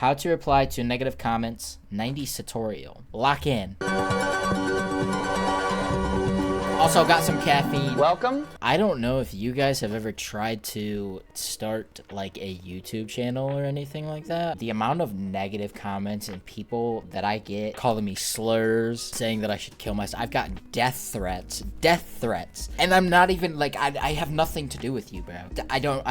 How to reply to negative comments, 90s tutorial. Lock in. Also got some caffeine. Welcome. I don't know if you guys have ever tried to start like a YouTube channel or anything like that. The amount of negative comments and people that I get calling me slurs, saying that I should kill myself. I've gotten death threats. And I'm not even like, I have nothing to do with you, bro. I don't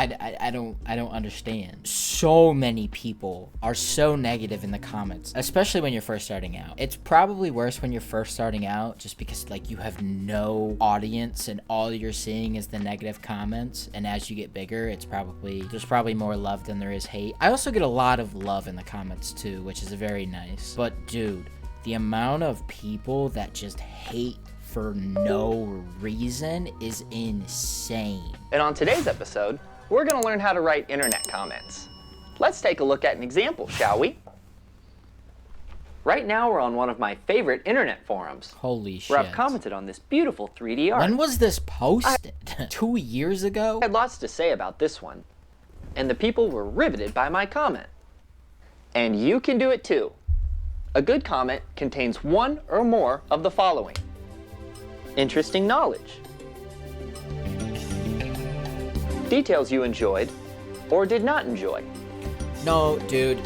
understand. So many people are so negative in the comments, especially when you're first starting out. It's probably worse when you're first starting out just because like you have no audience and all you're seeing is the negative comments, and as you get bigger there's probably more love than there is hate. I also get a lot of love in the comments too, which is very nice, but dude, the amount of people that just hate for no reason is insane. And on today's episode, we're going to learn how to write internet comments. Let's take a look at an example, shall we? Right now, we're on one of my favorite internet forums. Holy shit. Where I've commented on this beautiful 3D art. When was this posted? 2 years ago? I had lots to say about this one, and the people were riveted by my comment. And you can do it too. A good comment contains one or more of the following: interesting knowledge, details you enjoyed or did not enjoy. No, dude.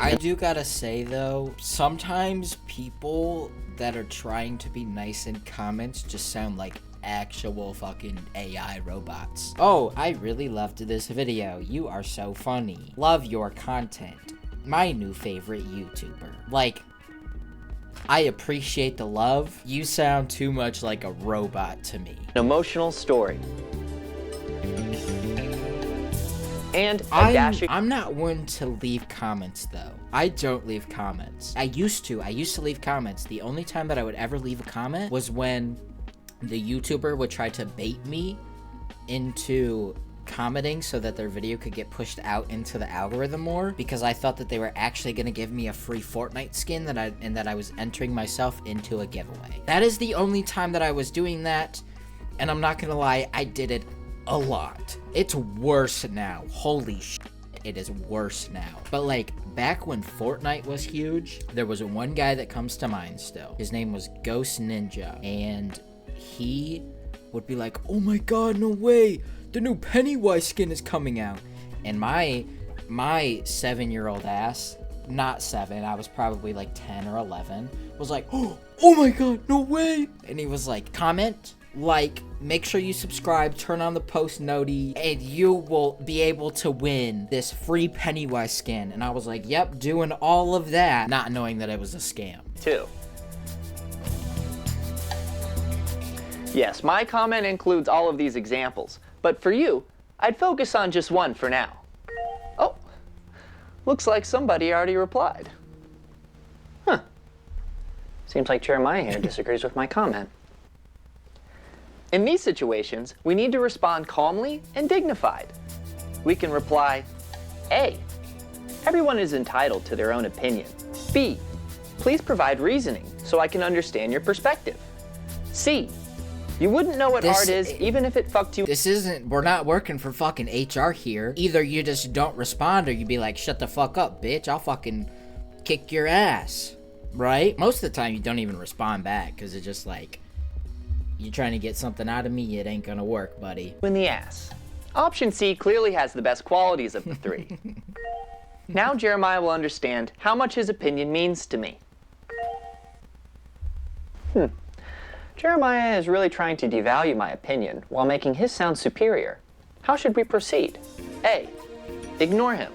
I do gotta say though, sometimes people that are trying to be nice in comments just sound like actual fucking AI robots. Oh, I really loved this video. You are so funny. Love your content. My new favorite YouTuber. Like, I appreciate the love. You sound too much like a robot to me. An emotional story. And a dashing... I'm not one to leave comments though. I don't leave comments. I used to leave comments. The only time that I would ever leave a comment was when the YouTuber would try to bait me into commenting so that their video could get pushed out into the algorithm more, because I thought that they were actually going to give me a free Fortnite skin and that I was entering myself into a giveaway. That is the only time that I was doing that, and I'm not gonna lie, I did it a lot. It's worse now. Holy shit, it is worse now. But like back when Fortnite was huge, there was one guy that comes to mind still. His name was Ghost Ninja, and he would be like, "Oh my god, no way, the new Pennywise skin is coming out." And my 7-year-old ass, not 7, I was probably like 10 or 11, was like, "Oh my god, no way." And he was like, "Comment, like, make sure you subscribe, turn on the post noti, and you will be able to win this free Pennywise skin." And I was like, yep, doing all of that, not knowing that it was a scam. Two. Yes, my comment includes all of these examples, but for you, I'd focus on just one for now. Oh, looks like somebody already replied. Huh. Seems like Jeremiah here disagrees with my comment. In these situations, we need to respond calmly and dignified. We can reply, A, everyone is entitled to their own opinion. B, please provide reasoning so I can understand your perspective. C, you wouldn't know what art is even if it fucked you. We're not working for fucking HR here. Either you just don't respond or you be like, "Shut the fuck up, bitch, I'll fucking kick your ass." Right? Most of the time you don't even respond back because it's just like, you're trying to get something out of me, it ain't gonna work, buddy. In the ass. Option C clearly has the best qualities of the three. Now Jeremiah will understand how much his opinion means to me. Jeremiah is really trying to devalue my opinion while making his sound superior. How should we proceed? A, ignore him.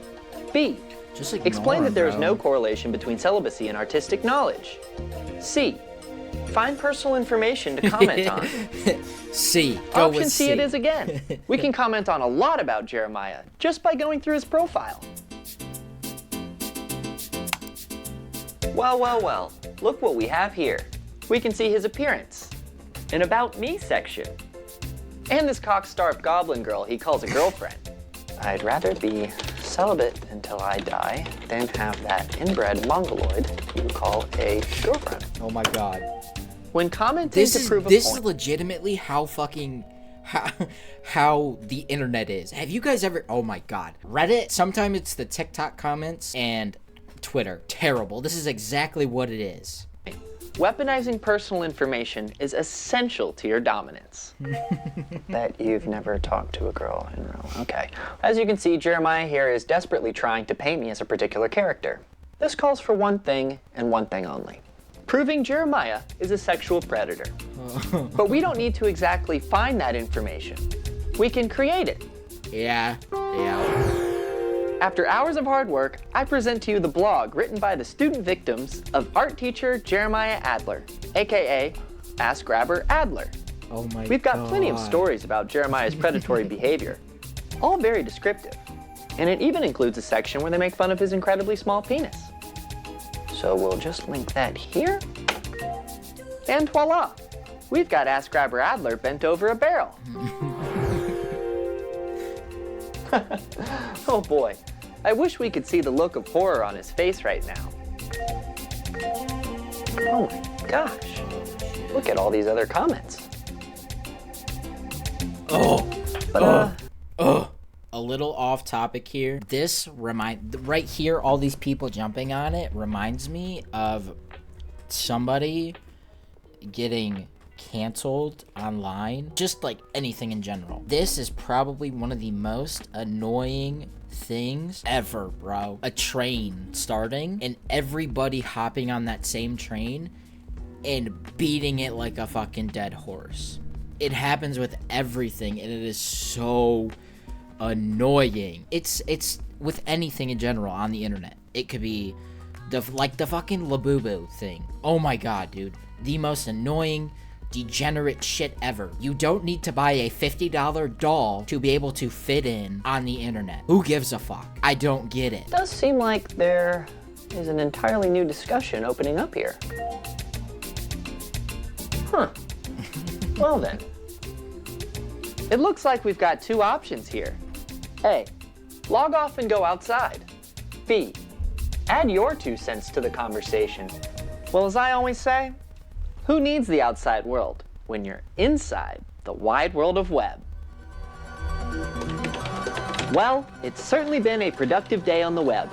B, just explain that there is no correlation between celibacy and artistic knowledge. C, find personal information to comment on. C. Go Option with C it is again. We can comment on a lot about Jeremiah just by going through his profile. Well, look what we have here. We can see his appearance, an About Me section, and this cock-starved goblin girl he calls a girlfriend. I'd rather be celibate until I die than have that inbred mongoloid you call a girlfriend. Oh my god. When commenting to prove a point... This is legitimately how fucking how the internet is. Have you guys ever, oh my god, Reddit? Sometimes it's the TikTok comments, and Twitter. Terrible. This is exactly what it is. Weaponizing personal information is essential to your dominance. Bet you've never talked to a girl in real. Okay. As you can see, Jeremiah here is desperately trying to paint me as a particular character. This calls for one thing and one thing only. Proving Jeremiah is a sexual predator. But we don't need to exactly find that information. We can create it. Yeah. After hours of hard work, I present to you the blog written by the student victims of art teacher Jeremiah Adler, aka Ass Grabber Adler. Oh my god. We've got plenty of stories about Jeremiah's predatory behavior, all very descriptive. And it even includes a section where they make fun of his incredibly small penis. So we'll just link that here. And voila! We've got Ass Grabber Adler bent over a barrel. Oh boy, I wish we could see the look of horror on his face right now. Oh my gosh, look at all these other comments. A little off topic here. This right here, all these people jumping on it reminds me of somebody getting canceled online, just like anything in general. This is probably one of the most annoying things ever, bro. A train starting and everybody hopping on that same train and beating it like a fucking dead horse. It happens with everything and it is so annoying. It's with anything in general on the internet. It could be the fucking Labubu thing. Oh my god, dude. The most annoying, degenerate shit ever. You don't need to buy a $50 doll to be able to fit in on the internet. Who gives a fuck? I don't get it. It does seem like there is an entirely new discussion opening up here. Huh. Well then. It looks like we've got two options here. A, log off and go outside. B, add your 2 cents to the conversation. Well, as I always say, who needs the outside world when you're inside the wide world of web? Well, it's certainly been a productive day on the web.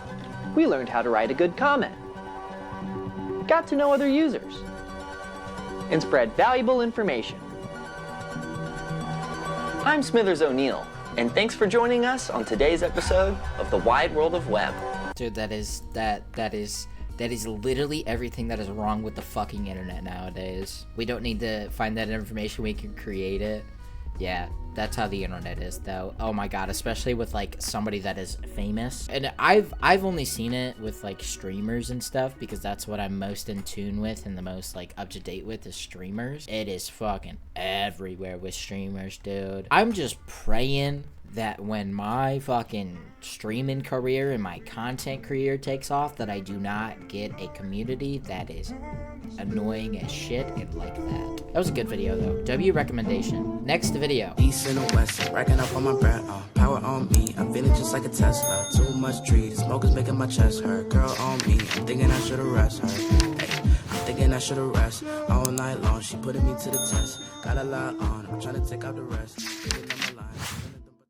We learned how to write a good comment, got to know other users, and spread valuable information. I'm Smithers O'Neill, and thanks for joining us on today's episode of the Wide World of Web. Dude, that is literally everything that is wrong with the fucking internet nowadays. We don't need to find that information, we can create it. Yeah, that's how the internet is though. Oh my god, especially with like somebody that is famous. And I've only seen it with like streamers and stuff because that's what I'm most in tune with and the most like up to date with is streamers. It is fucking everywhere with streamers, dude. I'm just praying that when my fucking streaming career and my content career takes off, that I do not get a community that is annoying as shit and like that. That was a good video though. W recommendation. Next video. East and the west, racking up on my bread. Power on me, I'm feeling just like a Tesla. Too much trees, smoke is making my chest hurt. Girl on me, I'm thinking I should've rest her. Hey, I'm thinking I should've rest all night long. She putting me to the test. Got a lot on, I'm trying to take out the rest.